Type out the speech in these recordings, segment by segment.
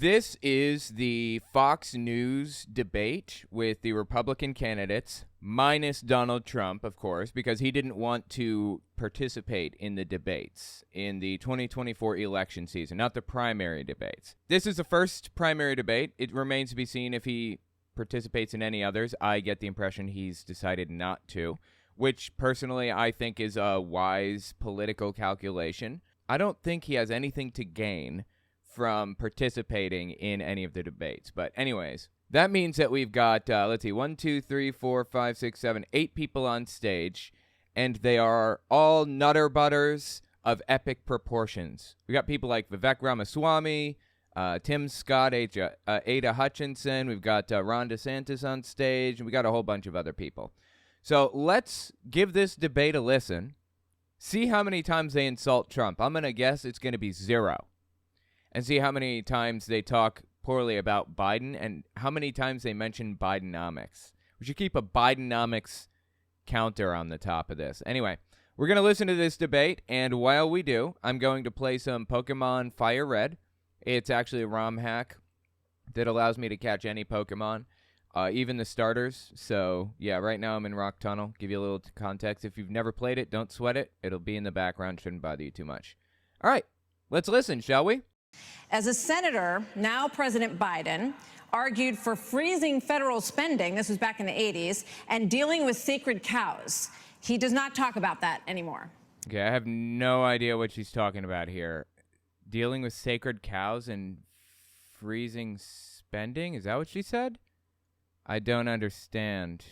This is the Fox News debate with the Republican candidates, minus Donald Trump, of course, because he didn't want to participate in the debates in the 2024 election season, not the primary debates. This is the first primary debate. It remains to be seen if he participates in any others. I get the impression he's decided not to, which personally I think is a wise political calculation. I don't think he has anything to gain from participating in any of the debates. But anyways, that means that we've got, 1, 2, 3, 4, 5, 6, 7, 8 people on stage, and they are all nutter butters of epic proportions. We got people like Vivek Ramaswamy, Tim Scott, Ada Hutchinson. We've got Ron DeSantis on stage, and we got a whole bunch of other people. So let's give this debate a listen. See how many times they insult Trump. I'm going to guess it's going to be 0. And see how many times they talk poorly about Biden and how many times they mention Bidenomics. We should keep a Bidenomics counter on the top of this. Anyway, we're going to listen to this debate, and while we do, I'm going to play some Pokemon Fire Red. It's actually a ROM hack that allows me to catch any Pokemon, even the starters. So, yeah, right now I'm in Rock Tunnel. Give you a little context. If you've never played it, don't sweat it. It'll be in the background. Shouldn't bother you too much. All right, let's listen, shall we? As a senator, now President Biden argued for freezing federal spending, this was back in the 80s, and dealing with sacred cows. He does not talk about that anymore. Okay, I have no idea what she's talking about here. Dealing with sacred cows and freezing spending? Is that what she said? I don't understand.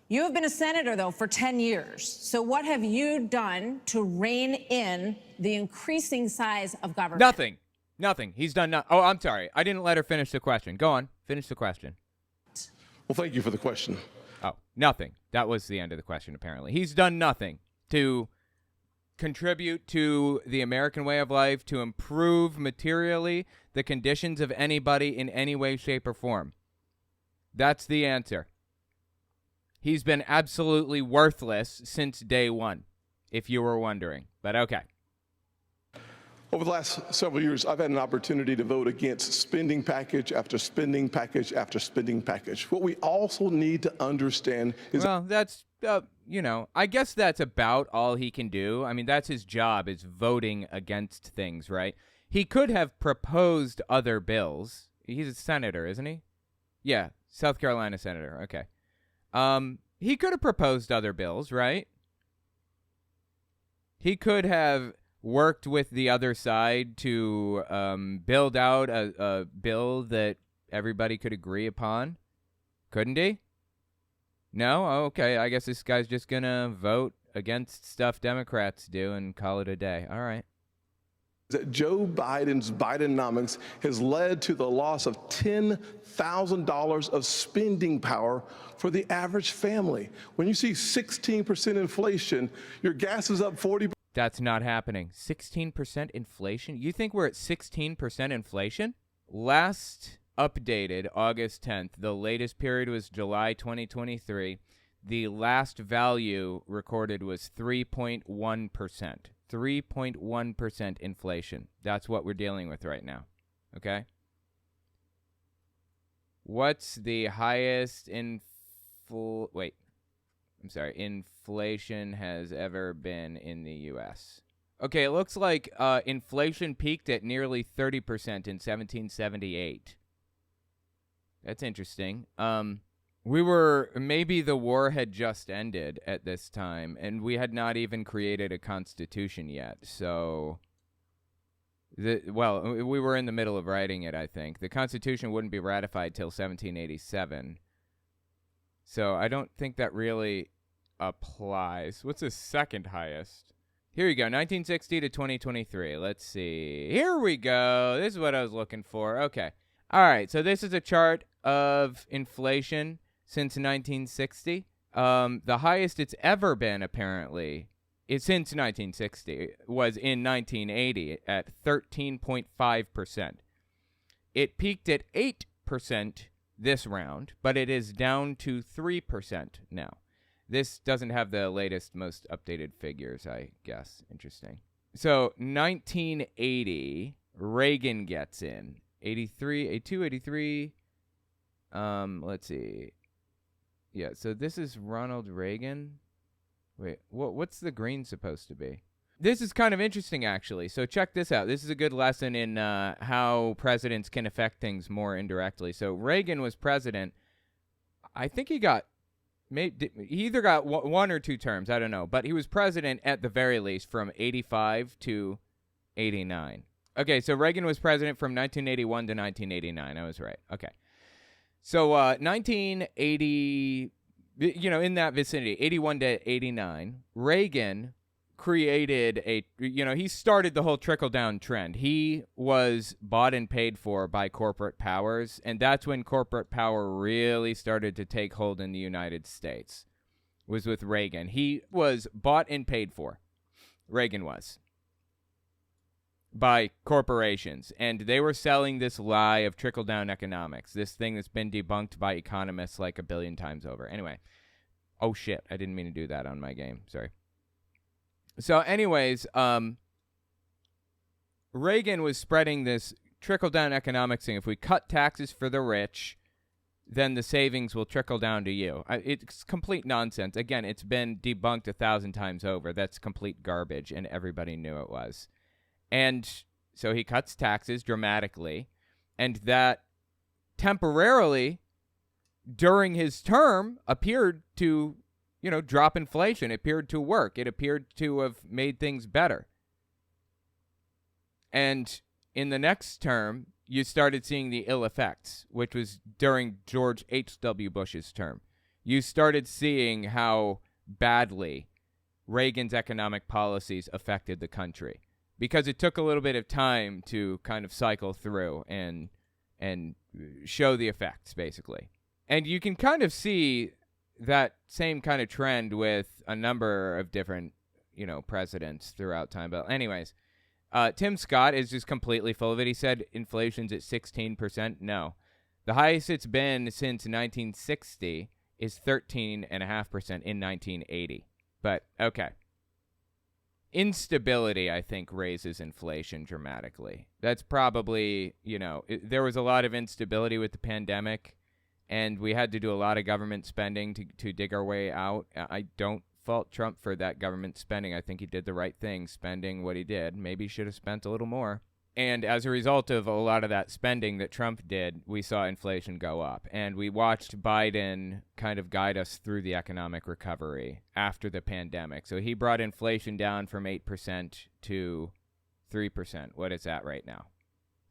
You have been a senator, though, for 10 years. So what have you done to rein in the increasing size of government? Nothing. He's done nothing. Oh, I'm sorry. I didn't let her finish the question. Go on. Finish the question. Well, thank you for the question. Oh, nothing. That was the end of the question, apparently. He's done nothing to contribute to the American way of life, to improve materially the conditions of anybody in any way, shape, or form. That's the answer. He's been absolutely worthless since day one, if you were wondering. But okay. Over the last several years, I've had an opportunity to vote against spending package after spending package after spending package. What we also need to understand is... Well, that's, I guess that's about all he can do. I mean, that's his job, is voting against things, right? He could have proposed other bills. He's a senator, isn't he? Yeah, South Carolina senator. Okay. He could have proposed other bills, right? He could have worked with the other side to build out a bill that everybody could agree upon. Couldn't he? No? Oh, okay. I guess this guy's just going to vote against stuff Democrats do and call it a day. All right. That Joe Biden's Bidenomics has led to the loss of $10,000 of spending power for the average family. When you see 16% inflation, your gas is up 40%. That's not happening. 16% inflation? You think we're at 16% inflation? Last updated August 10th, the latest period was July 2023. The last value recorded was 3.1%. 3.1% inflation. That's what we're dealing with right now. Okay? What's the highest inflation has ever been in the U.S.? Okay, it looks like inflation peaked at nearly 30% in 1778. That's interesting. Maybe the war had just ended at this time, and we had not even created a constitution yet. So, we were in the middle of writing it, I think. The Constitution wouldn't be ratified till 1787. So I don't think that really applies. What's the second highest? Here we go, 1960 to 2023. Let's see. Here we go. This is what I was looking for. Okay. All right, so this is a chart of inflation since 1960. The highest it's ever been, apparently, since 1960, was in 1980 at 13.5%. It peaked at 8% this round, but it is down to 3% now. This doesn't have the latest, most updated figures, I guess. Interesting. So 1980, Reagan gets in. 83, 82, 83. Let's see. Yeah, so this is Ronald Reagan. Wait, what's the green supposed to be? This is kind of interesting, actually. So check this out. This is a good lesson in how presidents can affect things more indirectly. So Reagan was president. I think he either got one or two terms. I don't know. But he was president at the very least from 85 to 89. Okay, so Reagan was president from 1981 to 1989. I was right. Okay. So 1980, in that vicinity, 81 to 89, Reagan created he started the whole trickle-down trend. He was bought and paid for by corporate powers, and that's when corporate power really started to take hold in the United States, was with Reagan. He was bought and paid for, Reagan was, by corporations, and they were selling this lie of trickle-down economics, this thing that's been debunked by economists like a billion times over. Anyway, oh shit, I didn't mean to do that on my game, sorry. So anyways, Reagan was spreading this trickle-down economics thing. If we cut taxes for the rich, then the savings will trickle down to you. It's complete nonsense. Again, it's been debunked 1,000 times over. That's complete garbage, and everybody knew it was. And so he cuts taxes dramatically, and that temporarily, during his term, appeared to drop inflation. It appeared to work. It appeared to have made things better. And in the next term, you started seeing the ill effects, which was during George H.W. Bush's term. You started seeing how badly Reagan's economic policies affected the country, because it took a little bit of time to kind of cycle through and show the effects, basically. And you can kind of see that same kind of trend with a number of different, presidents throughout time. But anyways, Tim Scott is just completely full of it. He said inflation's at 16%. No. The highest it's been since 1960 is 13.5% in 1980. But, okay. Instability, I think, raises inflation dramatically. That's probably, there was a lot of instability with the pandemic, and we had to do a lot of government spending to dig our way out. I don't fault Trump for that government spending. I think he did the right thing, spending what he did. Maybe he should have spent a little more. And as a result of a lot of that spending that Trump did, we saw inflation go up. And we watched Biden kind of guide us through the economic recovery after the pandemic. So he brought inflation down from 8% to 3%, what it's at right now.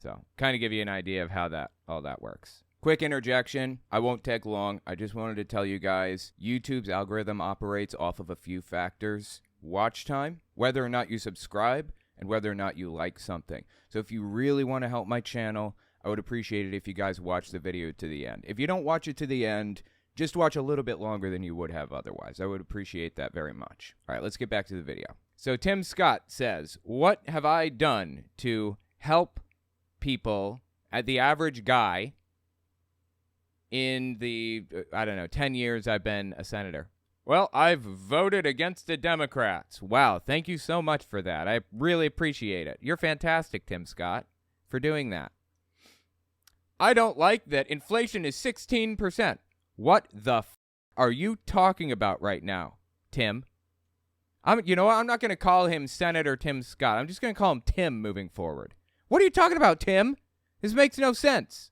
So kind of give you an idea of how all that works. Quick interjection. I won't take long. I just wanted to tell you guys, YouTube's algorithm operates off of a few factors. Watch time, whether or not you subscribe, and whether or not you like something. So if you really want to help my channel, I would appreciate it if you guys watch the video to the end. If you don't watch it to the end, just watch a little bit longer than you would have otherwise. I would appreciate that very much. All right, let's get back to the video. So Tim Scott says, what have I done to help people, the average guy, in the, 10 years I've been a senator? Well, I've voted against the Democrats. Wow, thank you so much for that. I really appreciate it. You're fantastic, Tim Scott, for doing that. I don't like that inflation is 16%. What the are you talking about right now, Tim? I'm not going to call him Senator Tim Scott. I'm just going to call him Tim moving forward. What are you talking about, Tim? This makes no sense.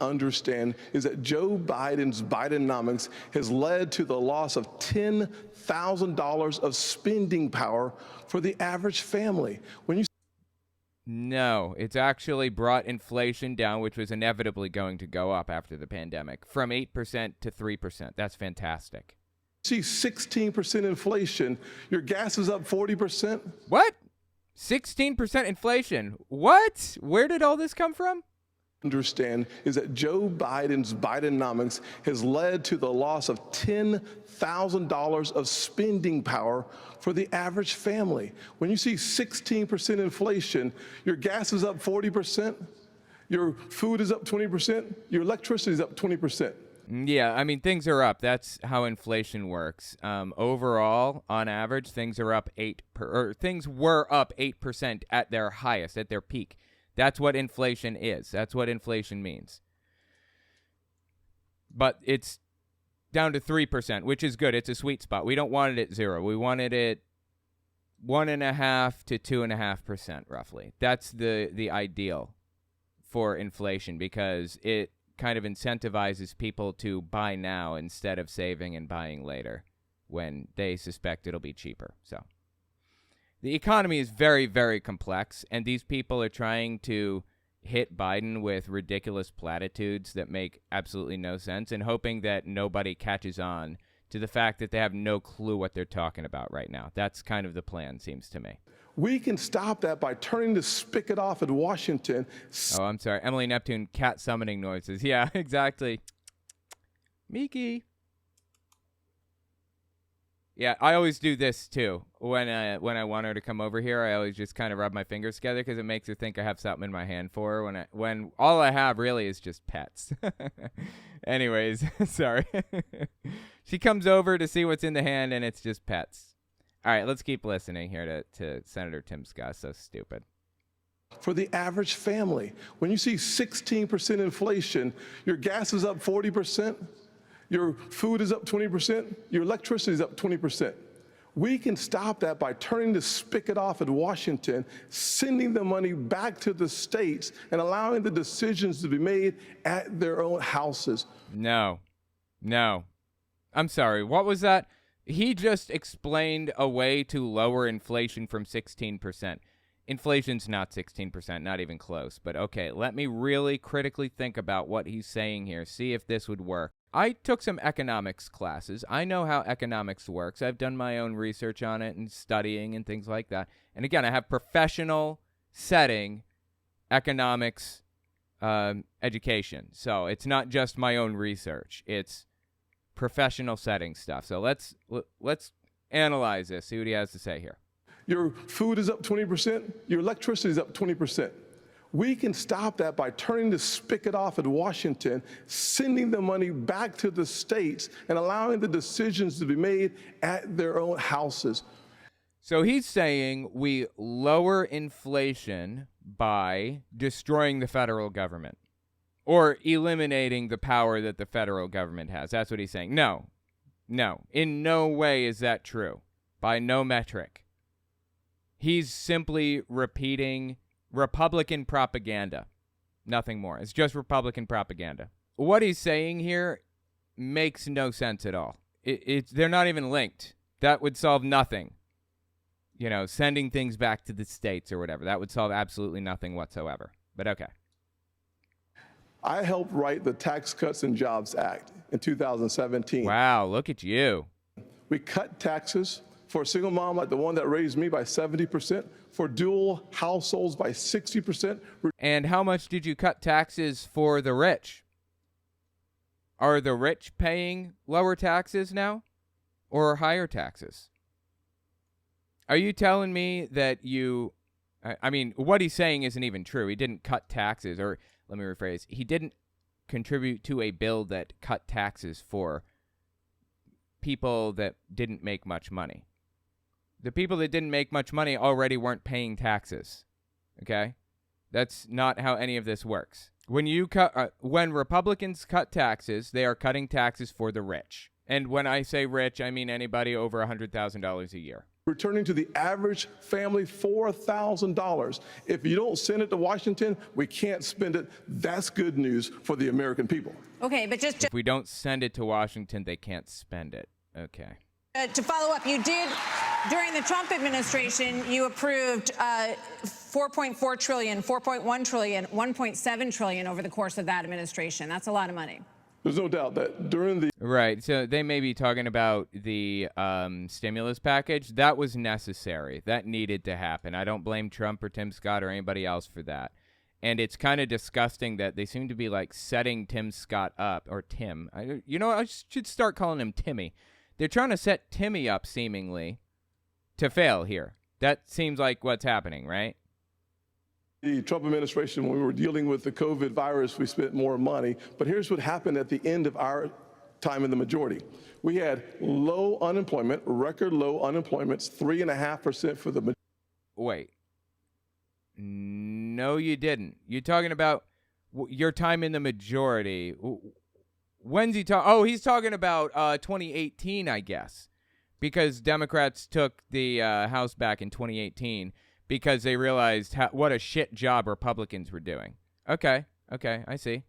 Understand is that Joe Biden's Bidenomics has led to the loss of $10,000 of spending power for the average family. No, it's actually brought inflation down, which was inevitably going to go up after the pandemic, from 8% to 3%. That's fantastic. See 16% inflation. Your gas is up 40%. What? 16% inflation? What? Where did all this come from? Understand is that Joe Biden's Bidenomics has led to the loss of $10,000 of spending power for the average family. When you see 16% inflation, your gas is up 40%, your food is up 20%, your electricity is up 20%. Yeah, I mean, things are up. That's how inflation works. Overall, on average, things are up things were up 8% at their highest, at their peak. That's what inflation is. That's what inflation means. But it's down to 3%, which is good. It's a sweet spot. We don't want it at 0. We wanted it 1.5 to 2.5%, roughly. That's the ideal for inflation, because it kind of incentivizes people to buy now instead of saving and buying later when they suspect it'll be cheaper. So the economy is very, very complex, and these people are trying to hit Biden with ridiculous platitudes that make absolutely no sense, and hoping that nobody catches on to the fact that they have no clue what they're talking about right now. That's kind of the plan, seems to me. We can stop that by turning the spigot off in Washington. Oh, I'm sorry. Emily Neptune, cat summoning noises. Yeah, exactly. Miki. Yeah, I always do this too. When I want her to come over here, I always just kind of rub my fingers together because it makes her think I have something in my hand for her when all I have really is just pets. Anyways, sorry. She comes over to see what's in the hand, and it's just pets. All right, let's keep listening here to Senator Tim Scott. So stupid. For the average family, when you see 16% inflation, your gas is up 40%, your food is up 20%, your electricity is up 20%. We can stop that by turning the spigot off in Washington, sending the money back to the states, and allowing the decisions to be made at their own houses. No. I'm sorry. What was that? He just explained a way to lower inflation from 16%. Inflation's not 16%, not even close. But okay, let me really critically think about what he's saying here, see if this would work. I took some economics classes. I know how economics works. I've done my own research on it and studying and things like that. And again, I have professional setting economics education. So it's not just my own research. It's professional setting stuff. So let's analyze this, see what he has to say here. Your food is up 20%, your electricity is up 20%. We can stop that by turning the spigot off in Washington, sending the money back to the states, and allowing the decisions to be made at their own houses. So he's saying we lower inflation by destroying the federal government or eliminating the power that the federal government has. That's what he's saying. No, in no way is that true, by no metric. He's simply repeating Republican propaganda. Nothing more. It's just Republican propaganda. What he's saying here makes no sense at all. They're not even linked. That would solve nothing. You know, sending things back to the states or whatever. That would solve absolutely nothing whatsoever. But okay. I helped write the Tax Cuts and Jobs Act in 2017. Wow, look at you. We cut taxes for a single mom like the one that raised me by 70%, for dual households by 60%. And how much did you cut taxes for the rich? Are the rich paying lower taxes now or higher taxes? Are you telling me that I mean, what he's saying isn't even true. He didn't cut taxes, or let me rephrase, he didn't contribute to a bill that cut taxes for people that didn't make much money. The people that didn't make much money already weren't paying taxes, okay? That's not how any of this works. When Republicans cut taxes, they are cutting taxes for the rich. And when I say rich, I mean anybody over $100,000 a year. Returning to the average family $4,000. If you don't send it to Washington, we can't spend it. That's good news for the American people. Okay, but just if we don't send it to Washington, they can't spend it. Okay. To follow up, you did, during the Trump administration, you approved $4.4 trillion, $4.1 trillion, $1.7 trillion over the course of that administration. That's a lot of money. There's no doubt that during the... Right, so they may be talking about the stimulus package. That was necessary. That needed to happen. I don't blame Trump or Tim Scott or anybody else for that. And it's kind of disgusting that they seem to be like setting Tim Scott up, or Tim. I should start calling him Timmy. They're trying to set Timmy up, seemingly, to fail here. That seems like what's happening, right? The Trump administration, when we were dealing with the COVID virus, we spent more money. But here's what happened at the end of our time in the majority. We had low unemployment, record low unemployment, 3.5% for the... Wait. No, you didn't. You're talking about your time in the majority. When's he talking? Oh, he's talking about 2018, I guess, because Democrats took the House back in 2018 because they realized what a shit job Republicans were doing. Okay, I see.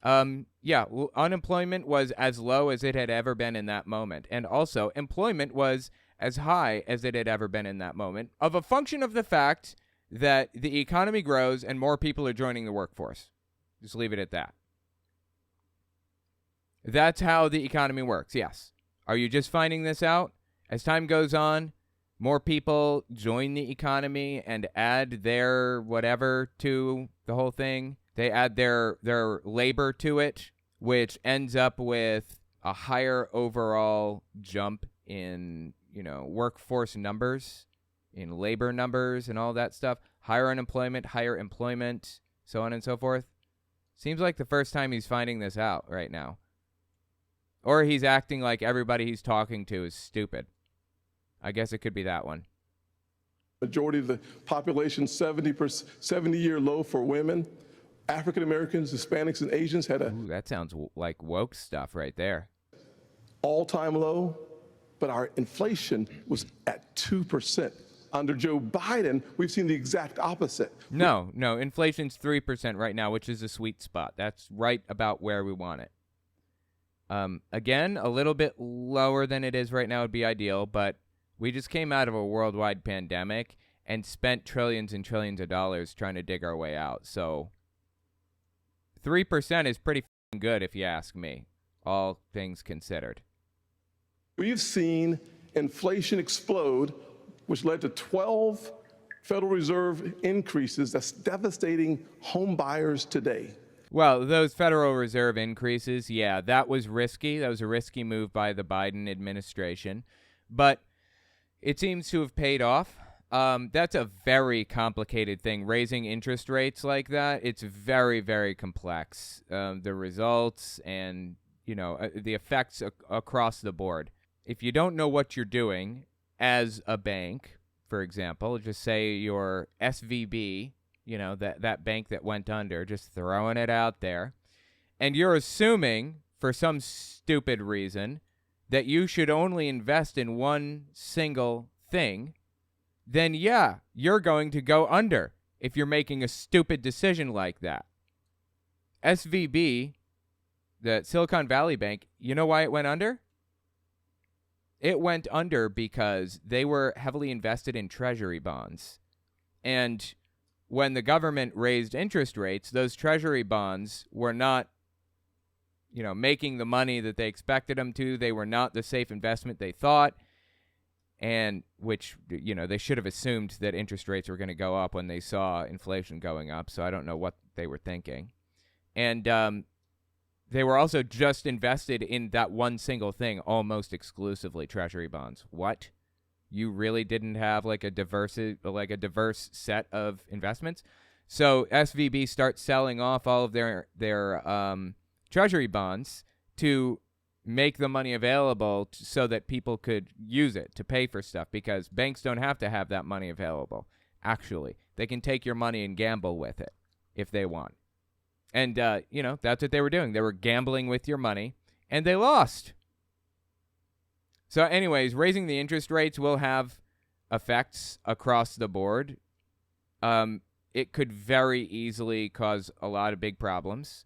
Unemployment was as low as it had ever been in that moment. And also, employment was as high as it had ever been in that moment, of a function of the fact that the economy grows and more people are joining the workforce. Just leave it at that. That's how the economy works, yes. Are you just finding this out? As time goes on, more people join the economy and add their whatever to the whole thing. They add their labor to it, which ends up with a higher overall jump in, workforce numbers, in labor numbers and all that stuff. Higher unemployment, higher employment, so on and so forth. Seems like the first time he's finding this out right now. Or he's acting like everybody he's talking to is stupid. I guess it could be that one. Majority of the population, 70-year low for women. African Americans, Hispanics, and Asians had Ooh, that sounds like woke stuff right there. All-time low, but our inflation was at 2%. Under Joe Biden, we've seen the exact opposite. No, inflation's 3% right now, which is a sweet spot. That's right about where we want it. Again, a little bit lower than it is right now would be ideal, but we just came out of a worldwide pandemic and spent trillions and trillions of dollars trying to dig our way out. So 3% is pretty good if you ask me, all things considered. We've seen inflation explode, which led to 12 Federal Reserve increases. That's devastating home buyers today. Well, those Federal Reserve increases, yeah, that was risky. That was a risky move by the Biden administration. But it seems to have paid off. That's a very complicated thing. Raising interest rates like that, it's very, very complex. The results and, the effects across the board. If you don't know what you're doing as a bank, for example, just say your SVB, that bank that went under, just throwing it out there, and you're assuming, for some stupid reason, that you should only invest in one single thing, then yeah, you're going to go under if you're making a stupid decision like that. SVB, the Silicon Valley Bank, you know why it went under? It went under because they were heavily invested in treasury bonds. And when the government raised interest rates, those treasury bonds were not, making the money that they expected them to. They were not the safe investment they thought. And which, they should have assumed that interest rates were going to go up when they saw inflation going up. So I don't know what they were thinking. And they were also just invested in that one single thing, almost exclusively treasury bonds. What? You really didn't have like a diverse set of investments? So SVB starts selling off all of their treasury bonds to make the money available so that people could use it to pay for stuff, because banks don't have to have that money available. Actually, they can take your money and gamble with it if they want. And, that's what they were doing. They were gambling with your money, and they lost. So anyways, raising the interest rates will have effects across the board. It could very easily cause a lot of big problems.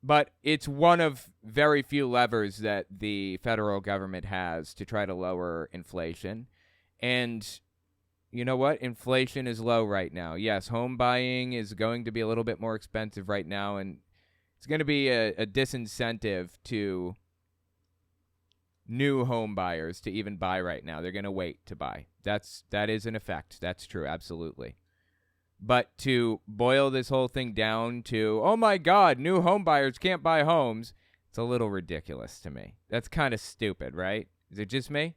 But it's one of very few levers that the federal government has to try to lower inflation. And you know what? Inflation is low right now. Yes, home buying is going to be a little bit more expensive right now, and it's going to be a disincentive to new home buyers to even buy right now. They're going to wait to buy. That is an effect. That's true, absolutely. But to boil this whole thing down to, oh my God, new home buyers can't buy homes, it's a little ridiculous to me. That's kind of stupid, right? Is it just me?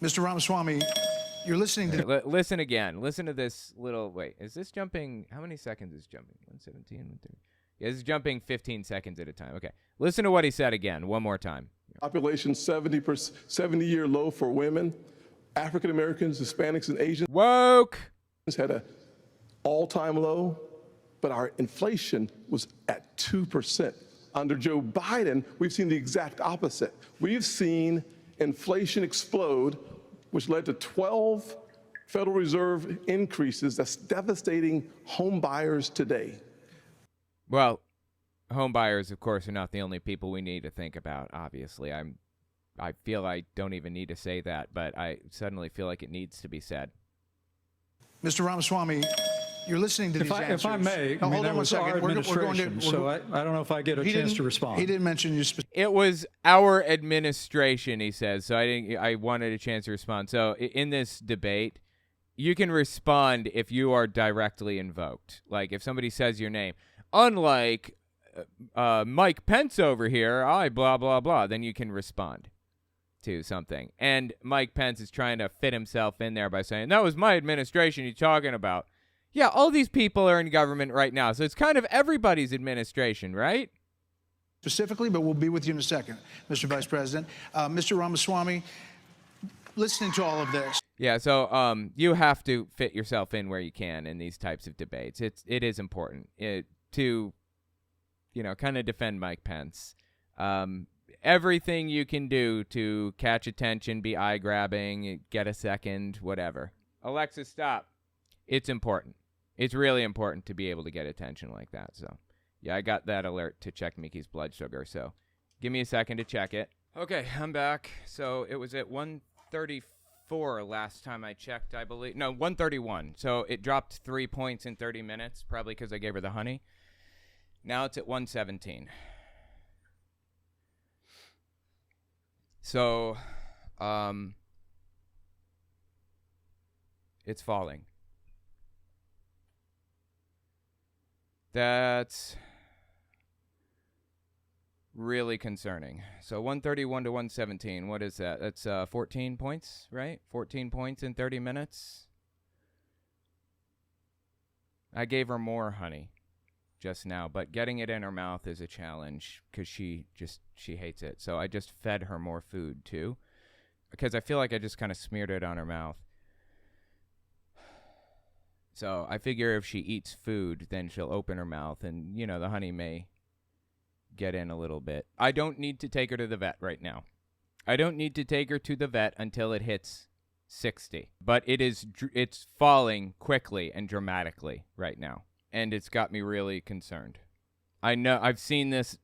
Mr. Ramaswamy, you're listening to... Listen again. Listen to this little... Wait, is this jumping... How many seconds is jumping? 117? 130? Yeah, this is jumping 15 seconds at a time. Okay. Listen to what he said again, one more time. Population 70-year low for women. African Americans, Hispanics, and Asians Woke. had an all-time low, but our inflation was at 2%. Under Joe Biden, we've seen the exact opposite. We've seen inflation explode, which led to 12 Federal Reserve increases. That's devastating home buyers today. Well, home buyers, of course, are not the only people we need to think about, obviously. I feel I don't even need to say that, but I suddenly feel like it needs to be said. Mr. Ramaswamy, you're listening to these answers. If I may, Now, hold on one second. Our administration, so I don't know if I get a chance to respond. He didn't mention you specifically. It was our administration, he says, so I wanted a chance to respond. So in this debate, you can respond if you are directly invoked. Like if somebody says your name. Unlike Mike Pence over here, I blah, blah, blah, then you can respond to something. And Mike Pence is trying to fit himself in there by saying, that was my administration you're talking about. Yeah, all these people are in government right now, so it's kind of everybody's administration, right? Specifically, but we'll be with you in a second, Mr. Vice President. Mr. Ramaswamy, listening to all of this. Yeah, so you have to fit yourself in where you can in these types of debates. It is important to, kind of defend Mike Pence. Everything you can do to catch attention, be eye-grabbing, get a second, whatever. Alexa, stop. It's important. It's really important to be able to get attention like that. So, yeah, I got that alert to check Mickey's blood sugar. So, give me a second to check it. Okay, I'm back. So, it was at 134 last time I checked, I believe. No, 131. So, it dropped 3 points in 30 minutes, probably because I gave her the honey. Now it's at 117. So, it's falling. That's really concerning. So 131 to 117, what is that? That's 14 points, right? 14 points in 30 minutes. I gave her more honey just now, but getting it in her mouth is a challenge because she hates it. So I just fed her more food too, because I feel like I just kind of smeared it on her mouth. So I figure if she eats food, then she'll open her mouth and, the honey may get in a little bit. I don't need to take her to the vet right now. I don't need to take her to the vet until it hits 60. But it's falling quickly and dramatically right now. And it's got me really concerned. I know I've seen this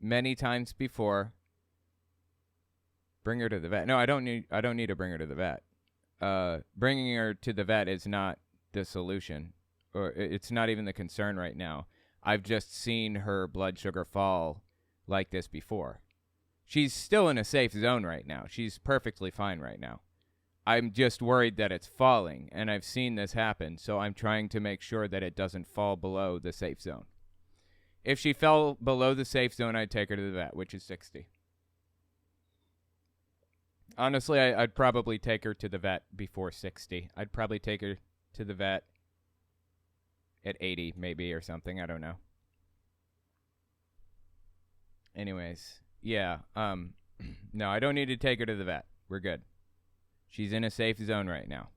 many times before. Bring her to the vet. No, I don't need to bring her to the vet. Bringing her to the vet is not the solution, or it's not even the concern right now. I've just seen her blood sugar fall like this before. She's still in a safe zone right now. She's perfectly fine right now. I'm just worried that it's falling, and I've seen this happen, so I'm trying to make sure that it doesn't fall below the safe zone. If she fell below the safe zone, I'd take her to the vet, which is 60. Honestly, I'd probably take her to the vet before 60. I'd probably take her to the vet at 80 maybe or something. I don't know. Anyways, yeah. No, I don't need to take her to the vet. We're good. She's in a safe zone right now.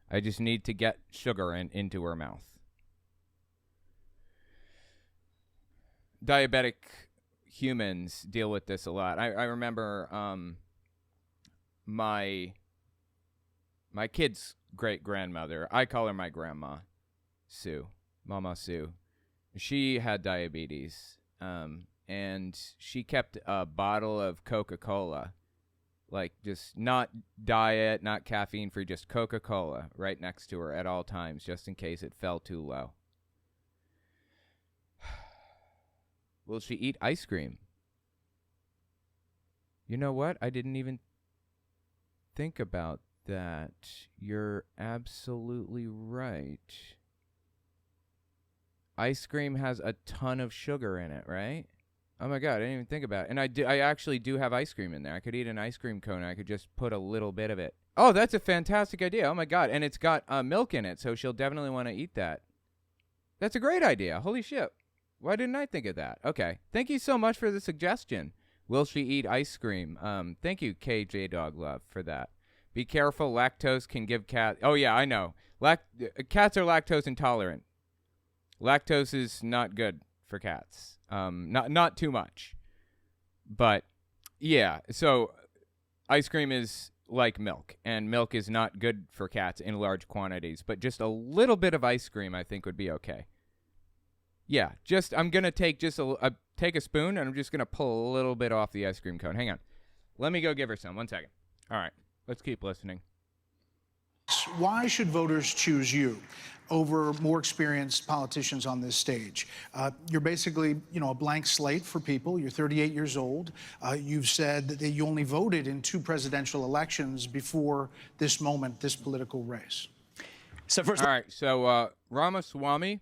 I just need to get sugar into her mouth. Diabetic humans deal with this a lot. I remember my kid's great-grandmother, I call her my grandma, Sue, Mama Sue. She had diabetes, and she kept a bottle of Coca-Cola, like just not diet, not caffeine-free, just Coca-Cola right next to her at all times, just in case it fell too low. Will she eat ice cream? You know what? I didn't even think about that. You're absolutely right. Ice cream has a ton of sugar in it, right? Oh my God, I didn't even think about it. And I actually do have ice cream in there. I could eat an ice cream cone. I could just put a little bit of it. Oh, that's a fantastic idea. Oh my God. And it's got milk in it, so she'll definitely want to eat that. That's a great idea. Holy shit. Why didn't I think of that? Okay. Thank you so much for the suggestion. Will she eat ice cream? Thank you, KJ Dog Love, for that. Be careful. Lactose can give cat. Oh, yeah, I know. Cats are lactose intolerant. Lactose is not good for cats. Not too much. But, yeah, so ice cream is like milk, and milk is not good for cats in large quantities. But just a little bit of ice cream, I think, would be okay. Yeah, I'm going to take take a spoon, and I'm just going to pull a little bit off the ice cream cone. Hang on. Let me go give her some. 1 second. All right. Let's keep listening. Why should voters choose you over more experienced politicians on this stage? You're basically, a blank slate for people. You're 38 years old. You've said that you only voted in 2 presidential elections before this moment, this political race. So all right. So Ramaswamy,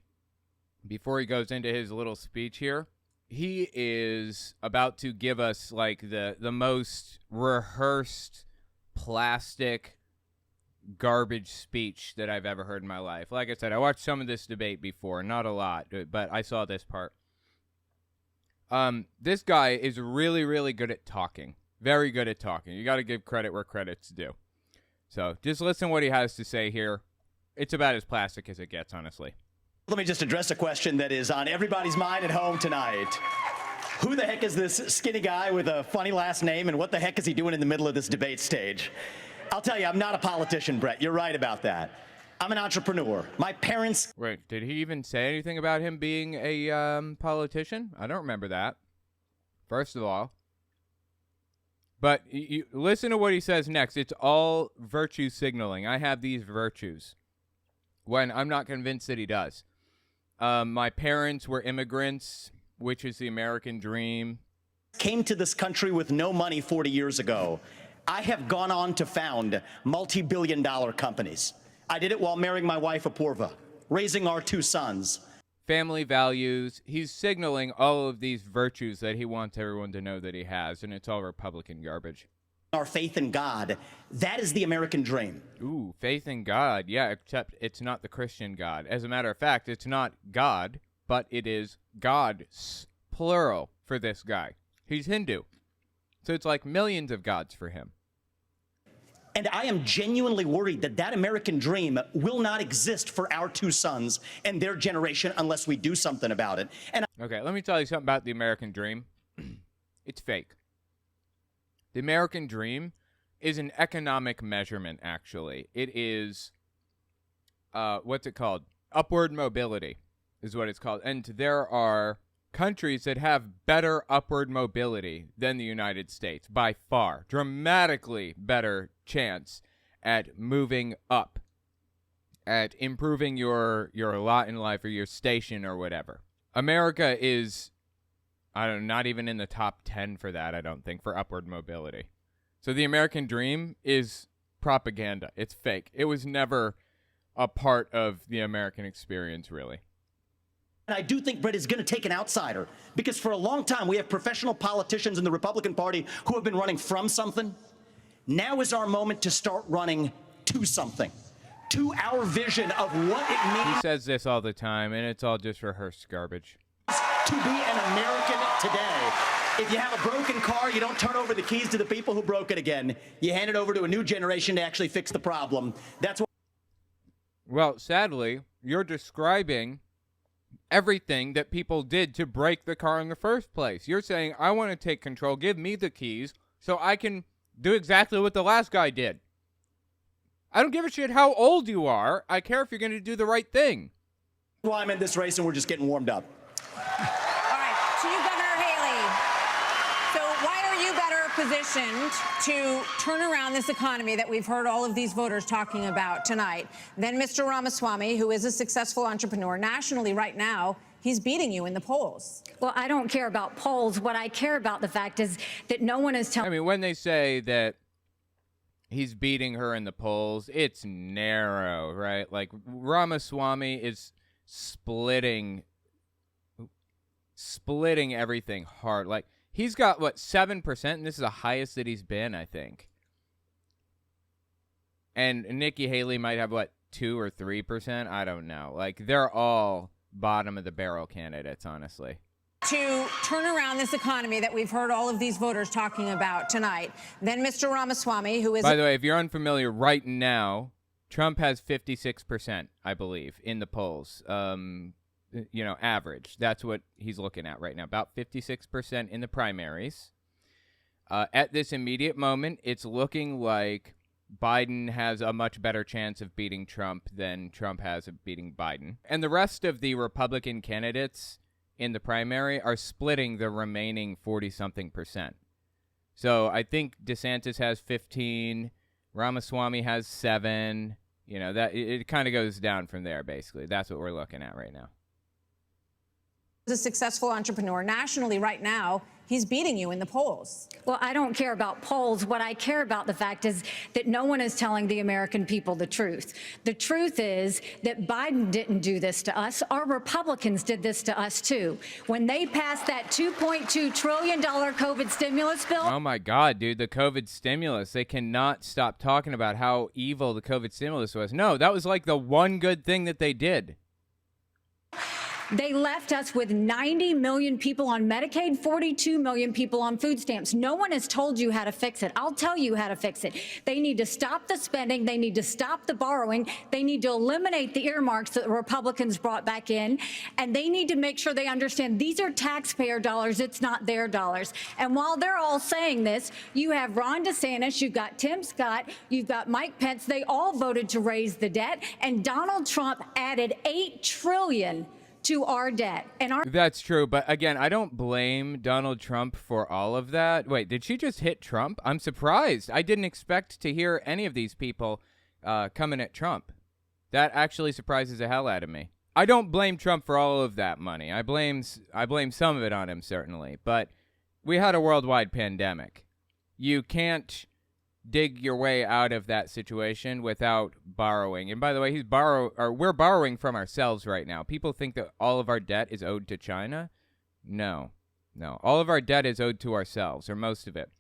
before he goes into his little speech here, he is about to give us like the most rehearsed plastic garbage speech that I've ever heard in my life. Like I said, I watched some of this debate before, not a lot, but I saw this part. This guy is really, really good at talking. Very good at talking. You got to give credit where credit's due. So just listen what he has to say here. It's about as plastic as it gets, honestly. Let me just address a question that is on everybody's mind at home tonight. Who the heck is this skinny guy with a funny last name, and what the heck is he doing in the middle of this debate stage? I'll tell you, I'm not a politician, Brett. You're right about that. I'm an entrepreneur. My parents... Wait, did he even say anything about him being a politician? I don't remember that, first of all. But you listen to what he says next. It's all virtue signaling. I have these virtues when I'm not convinced that he does. My parents were immigrants, which is the American dream. Came to this country with no money 40 years ago. I have gone on to found multi-billion-dollar companies. I did it while marrying my wife, Apurva, raising our 2 sons. Family values. He's signaling all of these virtues that he wants everyone to know that he has, and it's all Republican garbage. Our faith in God, that is the American dream. Ooh, faith in God. Yeah, except it's not the Christian God. As a matter of fact, it's not God, but it is gods, plural, for this guy. He's Hindu. So it's like millions of gods for him. And I am genuinely worried that that American dream will not exist for our 2 sons and their generation unless we do something about it. Okay, let me tell you something about the American dream. It's fake. The American dream is an economic measurement, actually. It is, what's it called? Upward mobility is what it's called. And there are countries that have better upward mobility than the United States by far. Dramatically better chance at moving up, at improving your lot in life or your station or whatever. America is, I don't know, not even in the top 10 for that, I don't think, for upward mobility. So the American dream is propaganda. It's fake. It was never a part of the American experience, really. And I do think Brett is going to take an outsider, because for a long time we have professional politicians in the Republican Party who have been running from something. Now is our moment to start running to something, to our vision of what it means. He says this all the time, and it's all just rehearsed garbage. To be an American today. If you have a broken car, you don't turn over the keys to the people who broke it again. You hand it over to a new generation to actually fix the problem. That's what. Well, sadly, you're describing everything that people did to break the car in the first place. You're saying, I want to take control, give me the keys, so I can do exactly what the last guy did. I don't give a shit how old you are. I care if you're going to do the right thing. Well, I'm in this race and we're just getting warmed up. All right, to you, Governor Haley. So why are you better positioned to turn around this economy that we've heard all of these voters talking about tonight than Mr. Ramaswamy, who is a successful entrepreneur nationally right now? He's beating you in the polls. Well, I don't care about polls. What I care about the fact is that no one is telling. I mean, when they say that he's beating her in the polls, it's narrow, right? Like, Ramaswamy is splitting everything hard. Like, he's got, what, 7%? And this is the highest that he's been, I think. And Nikki Haley might have, what, 2 or 3%? I don't know. Like, they're all bottom of the barrel candidates, honestly. to turn around this economy that we've heard all of these voters talking about tonight. Then Mr. Ramaswamy, who is... By the way, if you're unfamiliar, right now, Trump has 56%, I believe, in the polls. Average. That's what he's looking at right now. About 56% in the primaries. At this immediate moment, it's looking like Biden has a much better chance of beating Trump than Trump has of beating Biden. And the rest of the Republican candidates in the primary are splitting the remaining 40-something%. So I think DeSantis has 15, Ramaswamy has 7. That it kind of goes down from there, basically. That's what we're looking at right now. A successful entrepreneur nationally right now, he's beating you in the polls. Well, I don't care about polls. What I care about the fact is that no one is telling the American people the truth. The truth is that Biden didn't do this to us. Our Republicans did this to us, too. When they passed that $2.2 trillion COVID stimulus bill. Oh, my God, dude, the COVID stimulus. They cannot stop talking about how evil the COVID stimulus was. No, that was like the one good thing that they did. They left us with 90 million people on Medicaid, 42 million people on food stamps. No one has told you how to fix it. I'll tell you how to fix it. They need to stop the spending. They need to stop the borrowing. They need to eliminate the earmarks that the Republicans brought back in. And they need to make sure they understand these are taxpayer dollars. It's not their dollars. And while they're all saying this, you have Ron DeSantis, you've got Tim Scott, you've got Mike Pence. They all voted to raise the debt. And Donald Trump added $8 trillion to our debt. That's true, but again, I don't blame Donald Trump for all of that. Wait, did she just hit Trump? I'm surprised. I didn't expect to hear any of these people coming at Trump. That actually surprises the hell out of me. I don't blame Trump for all of that money. I blame some of it on him, certainly, but we had a worldwide pandemic. You can't dig your way out of that situation without borrowing. And by the way, we're borrowing from ourselves right now. People think that all of our debt is owed to China. No. All of our debt is owed to ourselves, or most of it.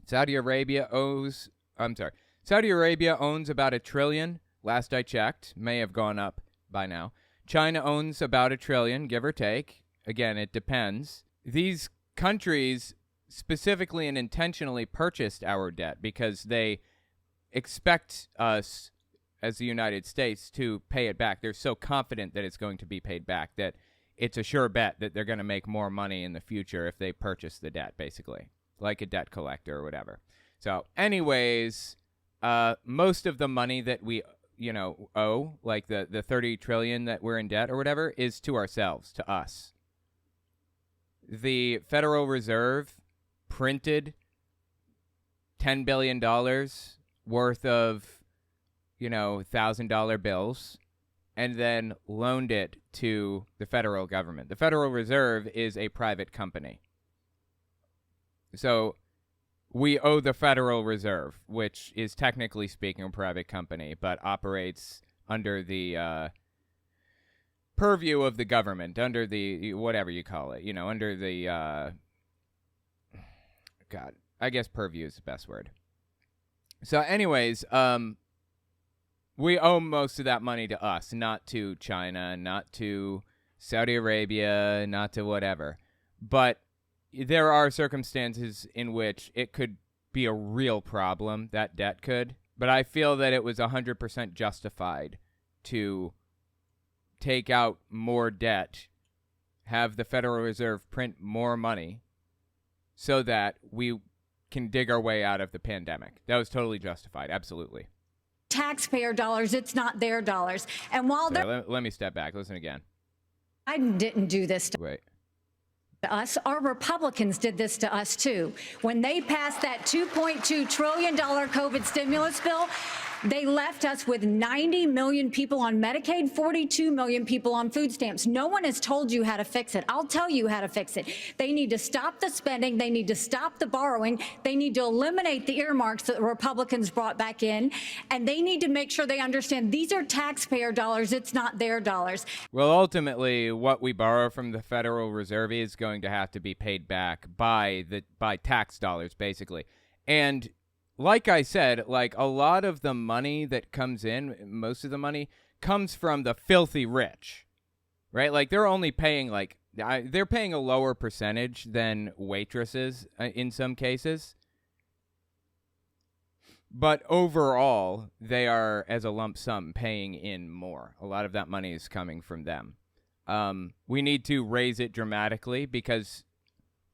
Saudi Arabia owns about $1 trillion. Last I checked, may have gone up by now. China owns about $1 trillion, give or take. Again, it depends. These countries specifically and intentionally purchased our debt because they expect us as the United States to pay it back. They're so confident that it's going to be paid back that it's a sure bet that they're going to make more money in the future if they purchase the debt, basically, like a debt collector or whatever. So anyways, most of the money that we owe, like the $30 trillion that we're in debt or whatever, is to ourselves, to us. The Federal Reserve printed $10 billion worth of, $1,000 bills and then loaned it to the federal government. The Federal Reserve is a private company. So we owe the Federal Reserve, which is technically speaking a private company, but operates under the purview of the government, under the, whatever you call it, under the... God, I guess purview is the best word. So anyways, we owe most of that money to us, not to China, not to Saudi Arabia, not to whatever. But there are circumstances in which it could be a real problem, that debt could. But I feel that it was 100% justified to take out more debt, have the Federal Reserve print more money, so that we can dig our way out of the pandemic. That was totally justified. Absolutely. Taxpayer dollars. It's not their dollars. And while let me step back. Listen again. Biden didn't do this to Wait. us. Our Republicans did this to us, too. When they passed that $2.2 trillion COVID stimulus bill, they left us with 90 million people on Medicaid, 42 million people on food stamps. No one has told you how to fix it. I'll tell you how to fix it. They need to stop the spending. They need to stop the borrowing. They need to eliminate the earmarks that the Republicans brought back in. And they need to make sure they understand these are taxpayer dollars. It's not their dollars. Well, ultimately, what we borrow from the Federal Reserve is going to have to be paid back by tax dollars, basically. And like I said, like a lot of the money that comes in, most of the money comes from the filthy rich, right? Like they're only paying like They're paying a lower percentage than waitresses in some cases. But overall, they are, as a lump sum, paying in more. A lot of that money is coming from them. We need to raise it dramatically because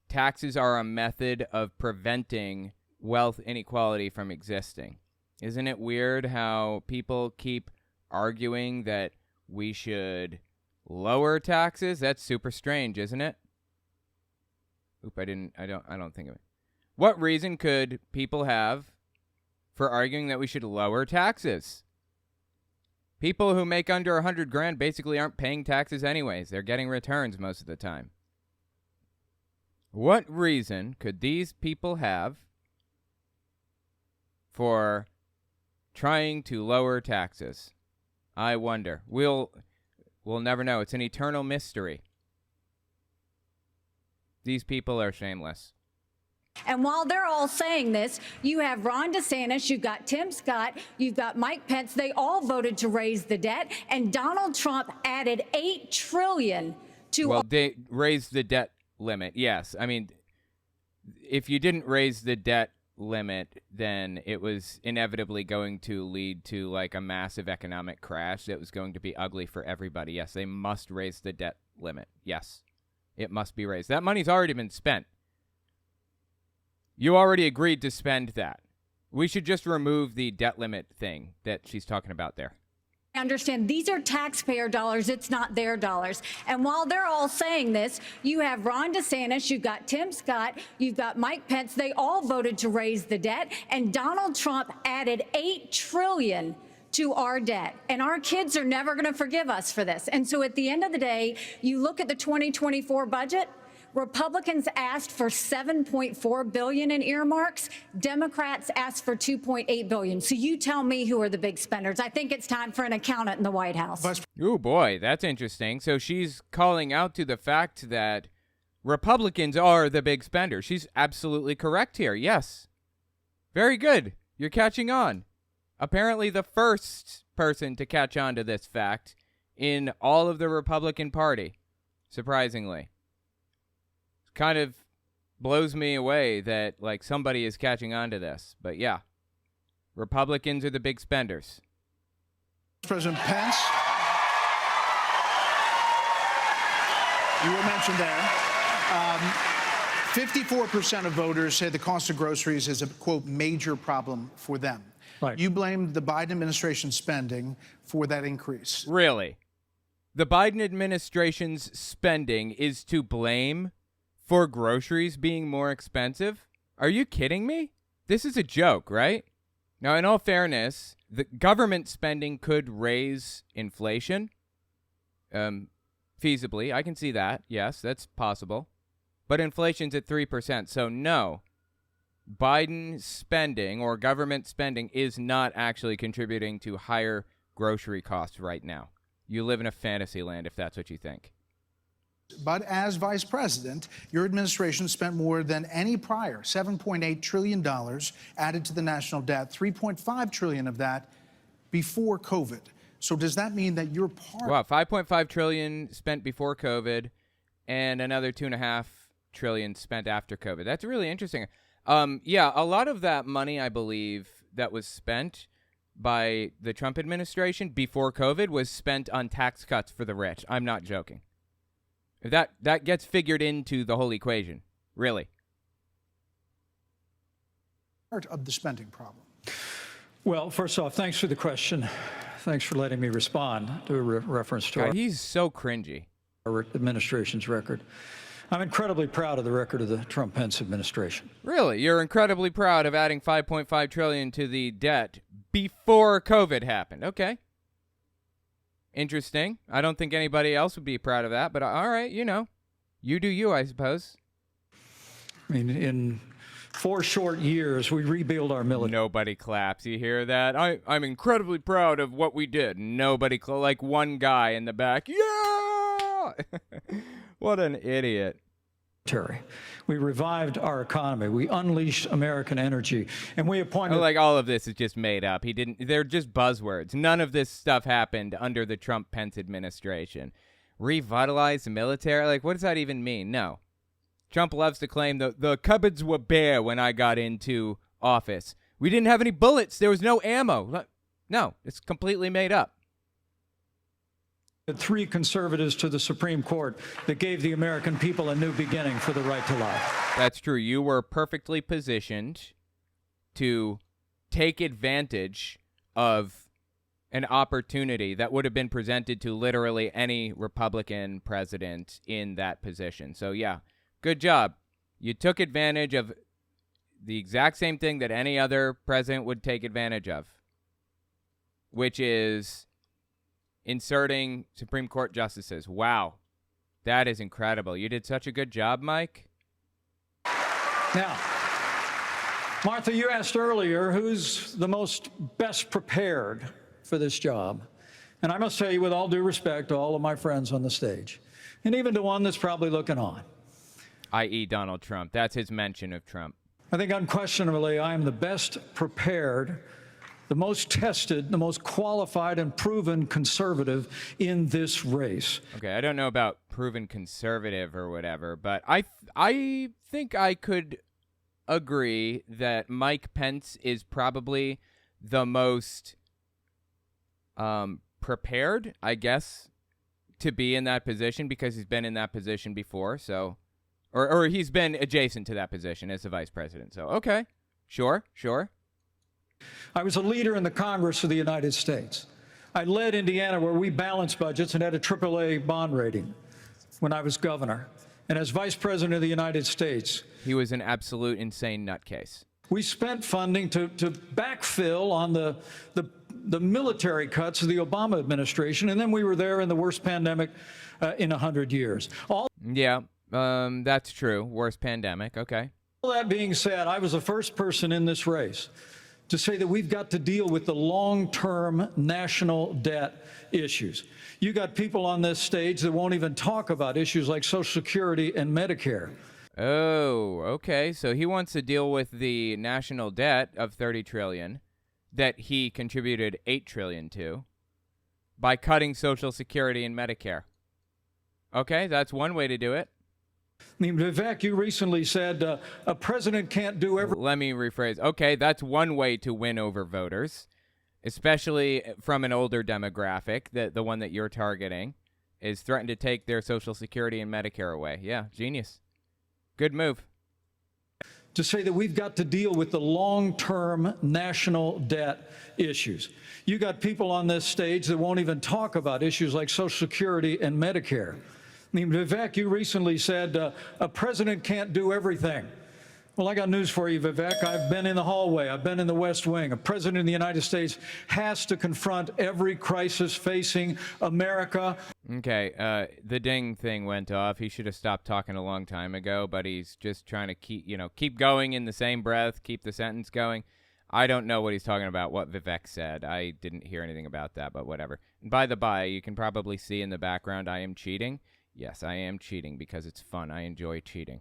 taxes are a method of preventing wealth inequality from existing. Isn't it weird how people keep arguing that we should lower taxes? That's super strange, isn't it? I don't think of it. What reason could people have for arguing that we should lower taxes? People who make under 100 grand basically aren't paying taxes anyways. They're getting returns most of the time. What reason could these people have for trying to lower taxes? I wonder. We'll never know. It's an eternal mystery. These people are shameless. And while they're all saying this, you have Ron DeSantis, you've got Tim Scott, you've got Mike Pence. They all voted to raise the debt, and Donald Trump added $8 trillion to. Well, they raised the debt limit. Yes, I mean, if you didn't raise the debt limit, then it was inevitably going to lead to like a massive economic crash that was going to be ugly for everybody. Yes, they must raise the debt limit. Yes, it must be raised. That money's already been spent. You already agreed to spend that. We should just remove the debt limit thing that she's talking about there. I understand these are taxpayer dollars. It's not their dollars. And while they're all saying this, you have Ron DeSantis, you've got Tim Scott, you've got Mike Pence. They all voted to raise the debt. And Donald Trump added $8 trillion to our debt. And our kids are never going to forgive us for this. And so at the end of the day, you look at the 2024 budget, Republicans asked for $7.4 billion in earmarks. Democrats asked for $2.8 billion. So you tell me who are the big spenders. I think it's time for an accountant in the White House. Oh, boy, that's interesting. So she's calling out to the fact that Republicans are the big spenders. She's absolutely correct here. Yes. Very good. You're catching on. Apparently the first person to catch on to this fact in all of the Republican Party, surprisingly. Kind of blows me away that like somebody is catching on to this. But yeah, Republicans are the big spenders. President Pence, you were mentioned there. 54% of voters say the cost of groceries is a, quote, major problem for them. Right. You blamed the Biden administration spending for that increase. Really? The Biden administration's spending is to blame for groceries being more expensive? Are you kidding me? This is a joke, right? Now, in all fairness, the government spending could raise inflation. Feasibly, I can see that. Yes, that's possible. But inflation's at 3%, so no. Biden spending or government spending is not actually contributing to higher grocery costs right now. You live in a fantasy land if that's what you think. But as vice president, your administration spent more than any prior, $7.8 trillion added to the national debt, $3.5 trillion of that before COVID. So does that mean that you're part? Wow, $5.5 trillion spent before COVID and another $2.5 trillion spent after COVID. That's really interesting. Yeah, a lot of that money, I believe, that was spent by the Trump administration before COVID was spent on tax cuts for the rich. I'm not joking. That gets figured into the whole equation, really. Part of the spending problem. Well, first off, thanks for the question. Thanks for letting me respond to a reference to God, he's so cringy. Our administration's record. I'm incredibly proud of the record of the Trump-Pence administration. Really? You're incredibly proud of adding $5.5 trillion to the debt before COVID happened. Okay. Interesting. I don't think anybody else would be proud of that, but all right, you know. You do you, I suppose. I mean, in 4 short years, we rebuild our military. Nobody claps. You hear that? I'm incredibly proud of what we did. Nobody, like one guy in the back. Yeah! What an idiot. We revived our economy. We unleashed American energy, and we appointed. Like all of this is just made up. They're just buzzwords. None of this stuff happened under the Trump-Pence administration. revitalize the military. Like, what does that even mean? No. Trump loves to claim the cupboards were bare when I got into office. We didn't have any bullets. There was no ammo. No, it's completely made up. 3 conservatives to the Supreme Court that gave the American people a new beginning for the right to life. That's true. You were perfectly positioned to take advantage of an opportunity that would have been presented to literally any Republican president in that position. So, yeah, good job. You took advantage of the exact same thing that any other president would take advantage of, which is inserting Supreme Court justices. Wow. That is incredible. You did such a good job, Mike. Now, Martha, you asked earlier who's the most best prepared for this job. And I must tell you, with all due respect to all of my friends on the stage, and even to one that's probably looking on, i.e. Donald Trump. That's his mention of Trump. I think unquestionably I am the best prepared, the most tested, the most qualified and proven conservative in this race. Okay, I don't know about proven conservative or whatever, but I think I could agree that Mike Pence is probably the most prepared, I guess, to be in that position because he's been in that position before, so or he's been adjacent to that position as the vice president. So, okay, sure. I was a leader in the Congress of the United States. I led Indiana where we balanced budgets and had a AAA bond rating when I was governor. And as vice president of the United States, he was an absolute insane nutcase. We spent funding to backfill on the military cuts of the Obama administration, and then we were there in the worst pandemic in 100 years. That's true. Worst pandemic. Okay. All that being said, I was the first person in this race to say that we've got to deal with the long-term national debt issues. You got people on this stage that won't even talk about issues like Social Security and Medicare. Oh, okay. So he wants to deal with the national debt of $30 trillion that he contributed $8 trillion to by cutting Social Security and Medicare. Okay, that's one way to do it. I mean, Vivek, you recently said a president can't do everything. Let me rephrase. Okay, that's one way to win over voters, especially from an older demographic, the one that you're targeting, is threatened to take their Social Security and Medicare away. Yeah, genius. Good move. To say that we've got to deal with the long-term national debt issues. You got people on this stage that won't even talk about issues like Social Security and Medicare. I mean, Vivek, you recently said a president can't do everything. Well, I got news for you, Vivek. I've been in the hallway. I've been in the West Wing. A president of the United States has to confront every crisis facing America. Okay, the ding thing went off. He should have stopped talking a long time ago, but he's just trying to keep going in the same breath, keep the sentence going. I don't know what he's talking about, what Vivek said. I didn't hear anything about that, but whatever. And by the by, you can probably see in the background I am cheating. Yes, I am cheating because it's fun. I enjoy cheating.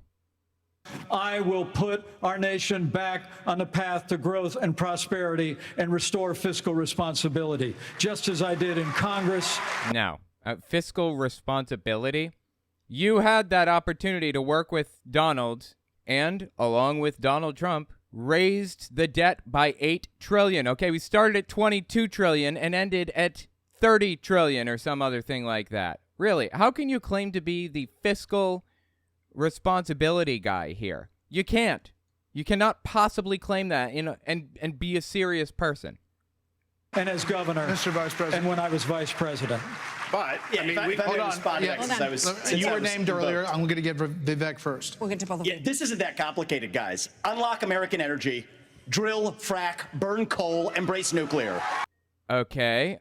I will put our nation back on the path to growth and prosperity and restore fiscal responsibility, just as I did in Congress. Now, fiscal responsibility. You had that opportunity to work with Donald and, along with Donald Trump, raised the debt by $8 trillion. Okay, we started at $22 trillion and ended at $30 trillion or some other thing like that. Really, how can you claim to be the fiscal responsibility guy here? You can't. You cannot possibly claim that and be a serious person. And as governor, Mr. Vice President, and when I was vice president. But, yeah, I mean, hold on. You were was named earlier. I'm going to give Vivek first. We'll get to both of you. Yeah, this isn't that complicated, guys. Unlock American energy, drill, frack, burn coal, embrace nuclear. Okay.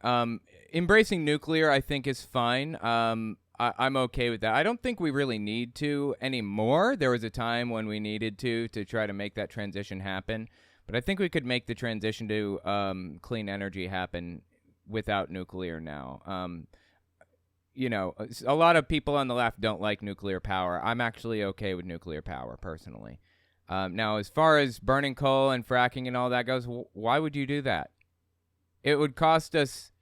Embracing nuclear, I think, is fine. I'm okay with that. I don't think we really need to anymore. There was a time when we needed to try to make that transition happen. But I think we could make the transition to clean energy happen without nuclear now. A lot of people on the left don't like nuclear power. I'm actually okay with nuclear power, personally. Now, as far as burning coal and fracking and all that goes, why would you do that? It would cost us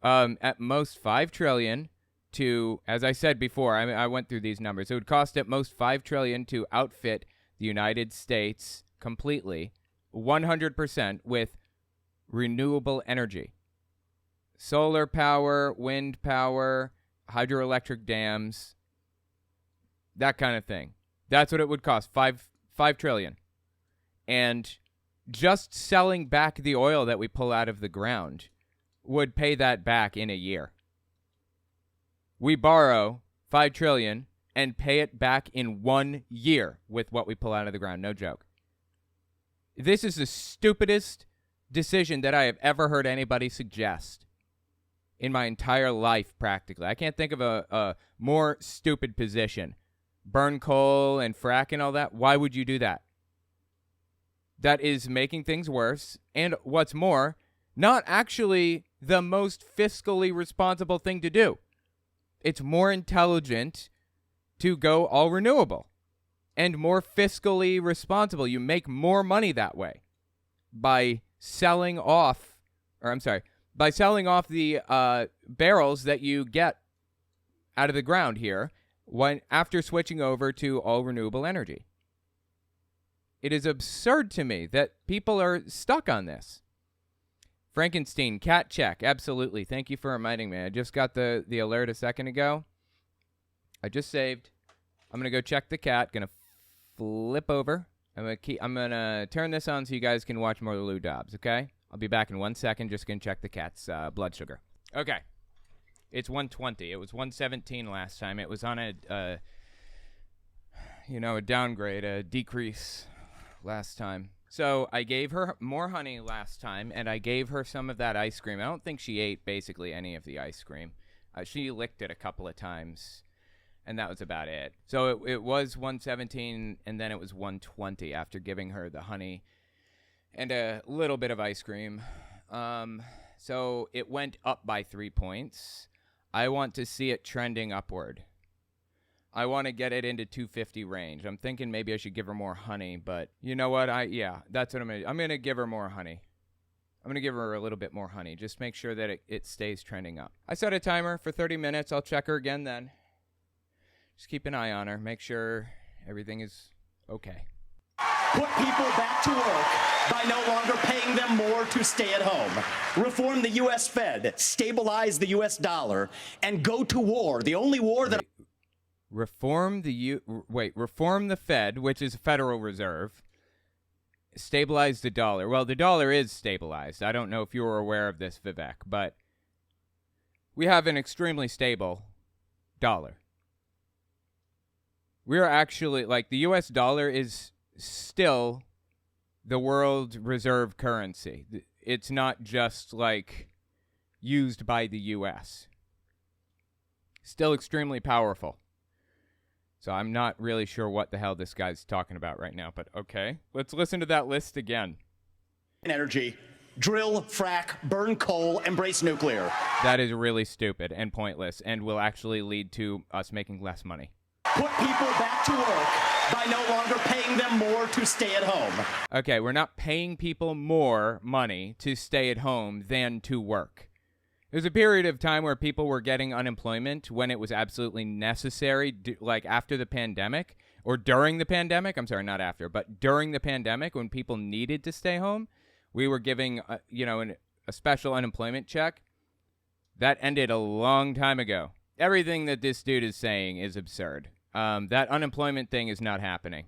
at most $5 trillion to, as I said before, I went through these numbers. It would cost at most $5 trillion to outfit the United States completely, 100% with renewable energy. Solar power, wind power, hydroelectric dams, that kind of thing. That's what it would cost, $5 trillion. And just selling back the oil that we pull out of the ground would pay that back in a year. We borrow $5 trillion and pay it back in 1 year with what we pull out of the ground. No joke. This is the stupidest decision that I have ever heard anybody suggest in my entire life, practically. I can't think of a more stupid position. Burn coal and frack and all that. Why would you do that? That is making things worse. And what's more, not actually the most fiscally responsible thing to do. It's more intelligent to go all renewable and more fiscally responsible. You make more money that way by selling off the barrels that you get out of the ground here after switching over to all renewable energy. It is absurd to me that people are stuck on this. Frankenstein, cat check. Absolutely. Thank you for reminding me. I just got the alert a second ago. I just saved. I'm going to go check the cat. Going to flip over. I'm going to turn this on so you guys can watch more Lou Dobbs, okay? I'll be back in 1 second. Just going to check the cat's blood sugar. Okay. It's 120. It was 117 last time. It was on a downgrade, a decrease last time. So I gave her more honey last time, and I gave her some of that ice cream. I don't think she ate basically any of the ice cream. She licked it a couple of times, and that was about it. So it was 117, and then it was 120 after giving her the honey and a little bit of ice cream. So it went up by 3 points. I want to see it trending upward. I want to get it into 250 range. I'm thinking maybe I should give her more honey, but you know what? That's what I'm going to do. I'm going to give her more honey. I'm going to give her a little bit more honey. Just make sure that it stays trending up. I set a timer for 30 minutes. I'll check her again then. Just keep an eye on her. Make sure everything is okay. Put people back to work by no longer paying them more to stay at home. Reform the U.S. Fed, stabilize the U.S. dollar, and go to war. The only war that... Reform the Fed, which is Federal Reserve. Stabilize the dollar. Well, the dollar is stabilized. I don't know if you were aware of this, Vivek, but we have an extremely stable dollar. We're actually, the U.S. dollar is still the world reserve currency. It's not just, used by the U.S. Still extremely powerful. So I'm not really sure what the hell this guy's talking about right now, but okay. Let's listen to that list again. Energy. Drill, frack, burn coal, embrace nuclear. That is really stupid and pointless and will actually lead to us making less money. Put people back to work by no longer paying them more to stay at home. Okay, we're not paying people more money to stay at home than to work. There was a period of time where people were getting unemployment when it was absolutely necessary, after the pandemic, or during the pandemic. I'm sorry, not after, but during the pandemic when people needed to stay home, we were giving, a special unemployment check. That ended a long time ago. Everything that this dude is saying is absurd. That unemployment thing is not happening.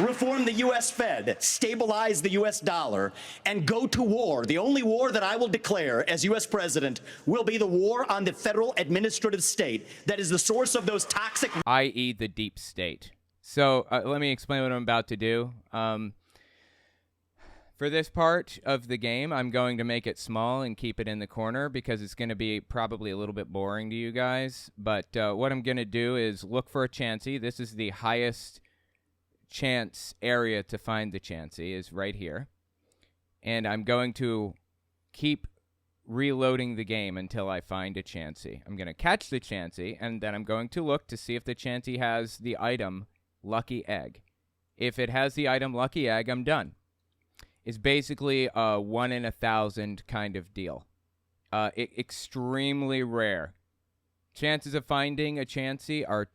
Reform the U.S. Fed, stabilize the U.S. dollar, and go to war. The only war that I will declare as U.S. president will be the war on the federal administrative state that is the source of those toxic... i.e. the deep state. So let me explain what I'm about to do. For this part of the game, I'm going to make it small and keep it in the corner because it's going to be probably a little bit boring to you guys. But what I'm going to do is look for a Chansey. This is the highest chance area to find the Chansey, is right here. And I'm going to keep reloading the game until I find a Chansey. I'm going to catch the Chansey, and then I'm going to look to see if the Chansey has the item Lucky Egg. If it has the item Lucky Egg, I'm done. It's basically a 1 in 1,000 kind of deal. Extremely rare. Chances of finding a chansey are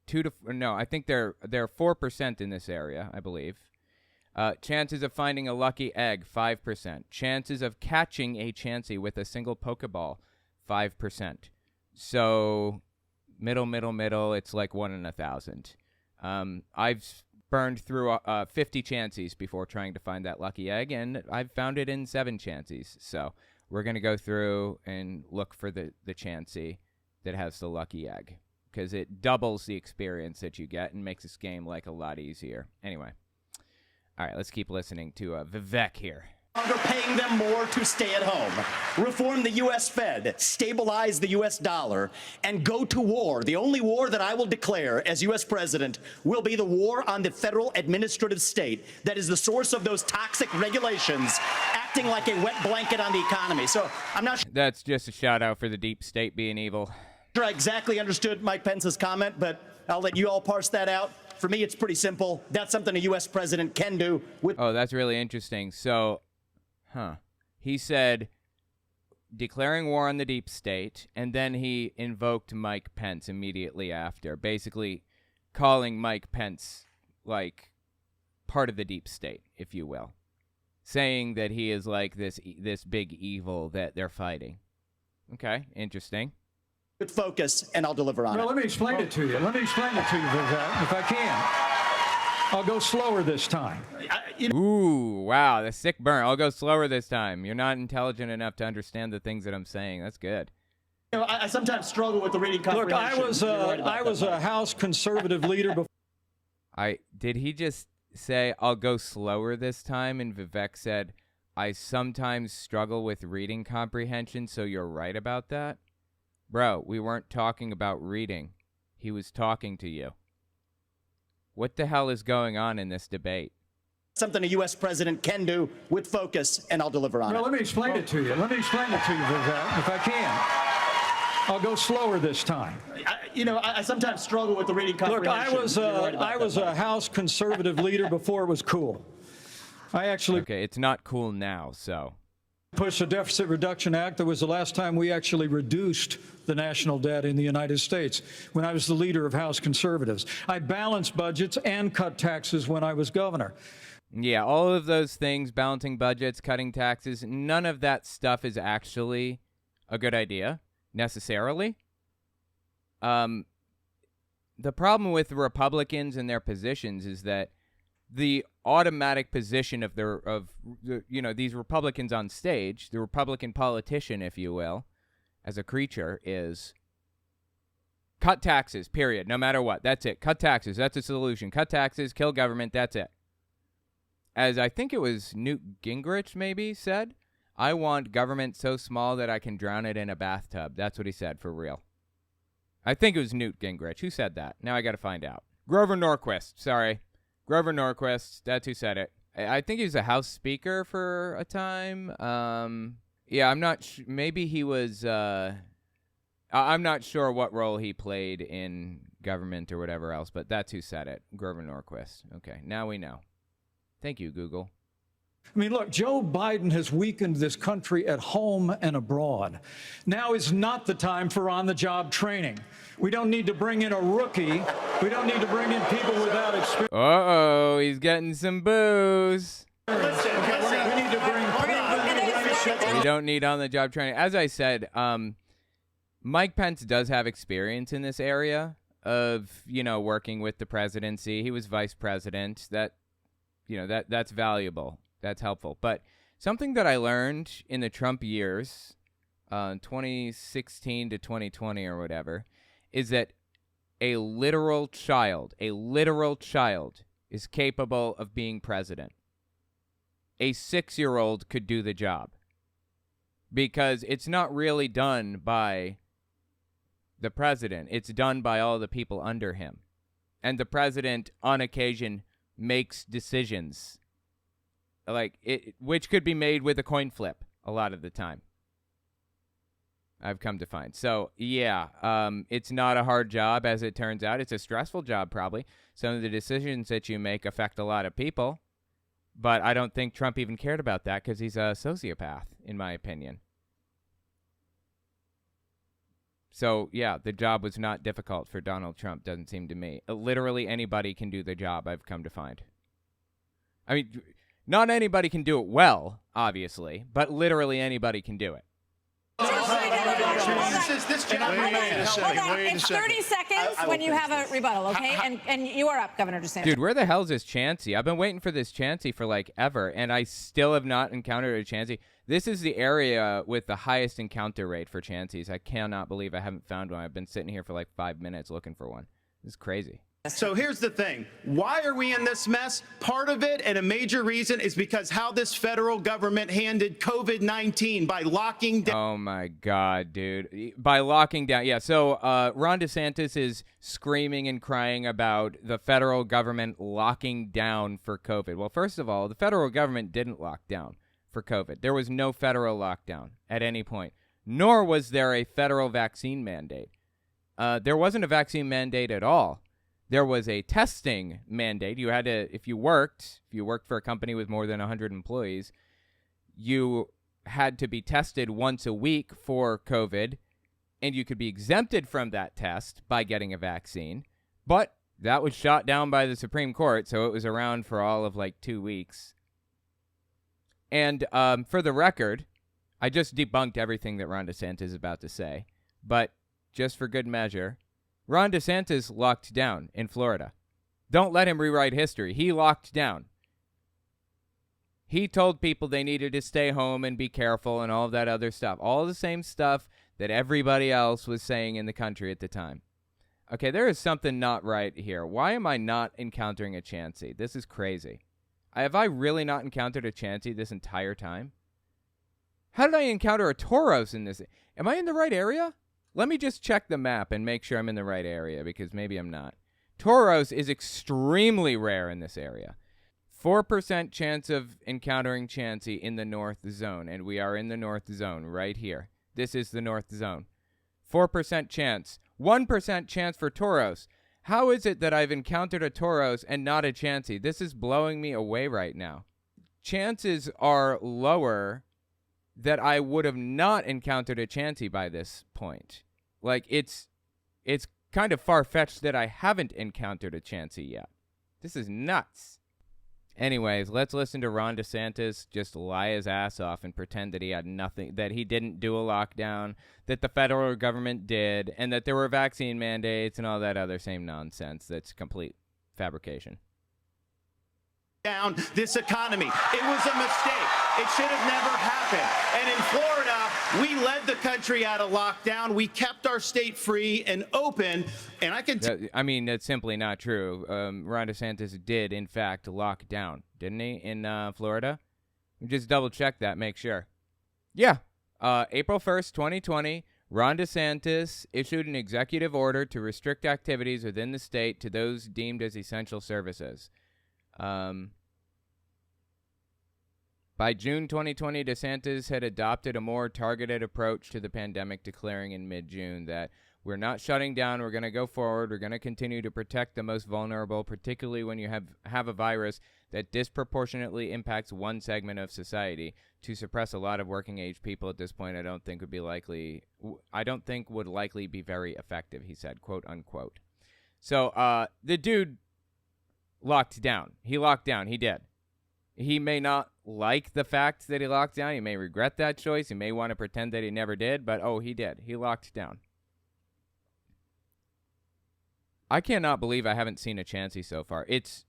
I think they're 4% in this area, I believe. Chances of finding a lucky egg, 5%. Chances of catching a chansey with a single Pokeball, 5%. So middle, it's like 1 in 1,000. I've burned through 50 chances before trying to find that lucky egg, and I've found it in 7 chances. So we're going to go through and look for the chansey that has the lucky egg, because it doubles the experience that you get and makes this game like a lot easier. Anyway. All right, let's keep listening to Vivek here. Paying them more to stay at home, reform the U.S. Fed, stabilize the U.S. dollar, and go to war. The only war that I will declare as U.S. president will be the war on the federal administrative state that is the source of those toxic regulations acting like a wet blanket on the economy. So I'm not sure. That's just a shout out for the deep state being evil. I exactly understood Mike Pence's comment, but I'll let you all parse that out. For me, it's pretty simple. That's something a U.S. president can do with. Oh, that's really interesting. So, he said declaring war on the deep state, and then he invoked Mike Pence immediately after, basically calling Mike Pence like part of the deep state, if you will, saying that he is like this big evil that they're fighting. Okay, interesting. With focus, and I'll deliver on it. Well, let me explain it to you. Vivek, if I can. I'll go slower this time. Ooh, wow, the sick burn. I'll go slower this time. You're not intelligent enough to understand the things that I'm saying. That's good. You know, I sometimes struggle with the reading comprehension. Look, I was a House conservative leader before. Did he just say, I'll go slower this time? And Vivek said, I sometimes struggle with reading comprehension, so you're right about that? Bro, we weren't talking about reading. He was talking to you. What the hell is going on in this debate? Something a U.S. president can do with focus, and I'll deliver on it. Well, let me explain it to you. Vivek, if I can. I'll go slower this time. I sometimes struggle with the reading comprehension. Look, I was a House conservative leader before it was cool. Okay, it's not cool now, so. Pushed the Deficit Reduction Act. That was the last time we actually reduced the national debt in the United States, when I was the leader of House conservatives. I balanced budgets and cut taxes when I was governor. Yeah, all of those things, balancing budgets, cutting taxes, none of that stuff is actually a good idea, necessarily. The problem with Republicans and their positions is that the automatic position of these Republicans on stage, the Republican politician, if you will, as a creature, is cut taxes, period, no matter what. That's it. Cut taxes. That's a solution. Cut taxes, kill government. That's it. As I think it was Newt Gingrich maybe said, I want government so small that I can drown it in a bathtub. That's what he said, for real. I think it was Newt Gingrich. Who said that? Now I got to find out. Grover Norquist. Sorry. Grover Norquist. That's who said it. I think he was a House Speaker for a time. Yeah, I'm not maybe he was, I'm not sure what role he played in government or whatever else, but that's who said it. Grover Norquist. Okay, now we know. Thank you, Google. I mean, look, Joe Biden has weakened this country at home and abroad. Now is not the time for on-the-job training. We don't need to bring in a rookie. We don't need to bring in people without experience. Uh-oh, he's getting some booze. We need to bring We don't need on-the-job training. As I said, Mike Pence does have experience in this area of, working with the presidency. He was vice president. That's valuable. That's helpful. But something that I learned in the Trump years, 2016 to 2020 or whatever, is that a literal child is capable of being president. A 6-year-old could do the job because it's not really done by the president. It's done by all the people under him. And the president, on occasion, makes decisions which could be made with a coin flip a lot of the time, I've come to find. So, yeah, it's not a hard job, as it turns out. It's a stressful job, probably. Some of the decisions that you make affect a lot of people, but I don't think Trump even cared about that because he's a sociopath, in my opinion. So, yeah, the job was not difficult for Donald Trump, doesn't seem to me. Literally anybody can do the job, I've come to find. I mean, not anybody can do it well, obviously, but literally anybody can do it. Hold on. It's 30 seconds when you have a rebuttal, okay? And you are up, Governor DeSantis. Dude, where the hell is this Chansey? I've been waiting for this Chansey for like ever, and I still have not encountered a Chansey. This is the area with the highest encounter rate for Chanseys. I cannot believe I haven't found one. I've been sitting here for like 5 minutes looking for one. This is crazy. So here's the thing. Why are we in this mess? Part of it, and a major reason, is because how this federal government handled COVID-19 by locking down. Oh, my God, dude. By locking down. Yeah, so Ron DeSantis is screaming and crying about the federal government locking down for COVID. Well, first of all, the federal government didn't lock down for COVID. There was no federal lockdown at any point, nor was there a federal vaccine mandate. There wasn't a vaccine mandate at all. There was a testing mandate. You had to, if you worked for a company with more than 100 employees, you had to be tested once a week for COVID, and you could be exempted from that test by getting a vaccine. But that was shot down by the Supreme Court, so it was around for all of like 2 weeks. And for the record, I just debunked everything that Ron DeSantis is about to say. But just for good measure, Ron DeSantis locked down in Florida. Don't let him rewrite history. He locked down. He told people they needed to stay home and be careful and all of that other stuff. All the same stuff that everybody else was saying in the country at the time. Okay, there is something not right here. Why am I not encountering a Chansey? This is crazy. Have I really not encountered a Chansey this entire time? How did I encounter a Tauros in this? Am I in the right area? Let me just check the map and make sure I'm in the right area, because maybe I'm not. Tauros is extremely rare in this area. 4% chance of encountering Chansey in the North Zone, and we are in the North Zone right here. This is the North Zone. 4% chance. 1% chance for Tauros. How is it that I've encountered a Tauros and not a Chansey? This is blowing me away right now. Chances are lower that I would have not encountered a Chansey by this point. Like, it's kind of far-fetched that I haven't encountered a Chansey yet. This is nuts. Anyways, let's listen to Ron DeSantis just lie his ass off and pretend that he had nothing, that he didn't do a lockdown, that the federal government did, and that there were vaccine mandates and all that other same nonsense that's complete fabrication. Down this economy. It was a mistake. It should have never happened. And in Florida, we led the country out of lockdown. We kept our state free and open. And I mean, that's simply not true. Ron DeSantis did, in fact, lock down, didn't he, in Florida? Just double check that, make sure. Yeah. April 1st, 2020, Ron DeSantis issued an executive order to restrict activities within the state to those deemed as essential services. By June 2020, DeSantis had adopted a more targeted approach to the pandemic, declaring in mid-June that we're not shutting down, we're going to go forward, we're going to continue to protect the most vulnerable, particularly when you have a virus that disproportionately impacts one segment of society. To suppress a lot of working-age people at this point, I don't think would likely be very effective, he said, quote unquote. So the dude locked down. He locked down. He did. He may not like the fact that he locked down. He may regret that choice. He may want to pretend that he never did, but he did. He locked down. I cannot believe I haven't seen a Chansey so far. It's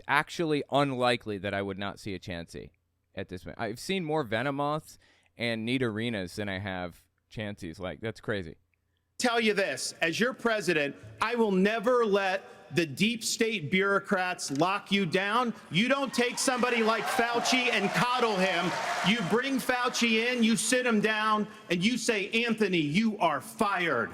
actually unlikely that I would not see a Chansey at this point. I've seen more Venomoths and Nidorinas than I have Chanseys. Like, that's crazy. tell you this, as your president, I will never let the deep state bureaucrats lock you down. You don't take somebody like Fauci and coddle him. You bring Fauci in, you sit him down, and you say, Anthony, you are fired.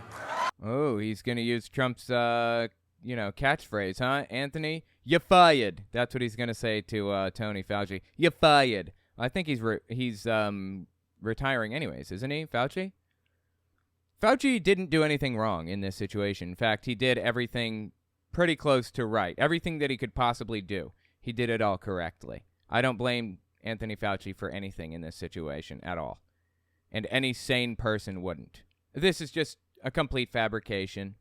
Oh, he's going to use Trump's, catchphrase, huh? Anthony, you're fired. That's what he's going to say to Tony Fauci. You're fired. I think he's retiring anyways, isn't he, Fauci? Fauci didn't do anything wrong in this situation. In fact, he did everything pretty close to right. Everything that he could possibly do, he did it all correctly. I don't blame Anthony Fauci for anything in this situation at all. And any sane person wouldn't. This is just a complete fabrication,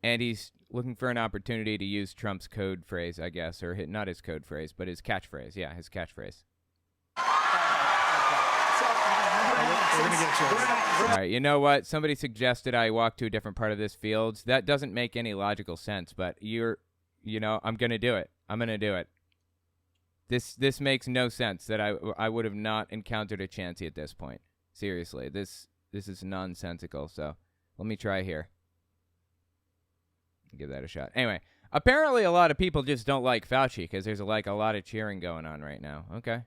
and he's looking for an opportunity to use Trump's code phrase, I guess, or not his code phrase, but his catchphrase. Yeah, his catchphrase. All right, you know what? Somebody suggested I walk to a different part of this field. That doesn't make any logical sense, but I'm going to do it. I'm going to do it. This makes no sense that I would have not encountered a Chansey at this point. Seriously, this is nonsensical, so let me try here. Give that a shot. Anyway, apparently a lot of people just don't like Fauci because there's a lot of cheering going on right now. Okay.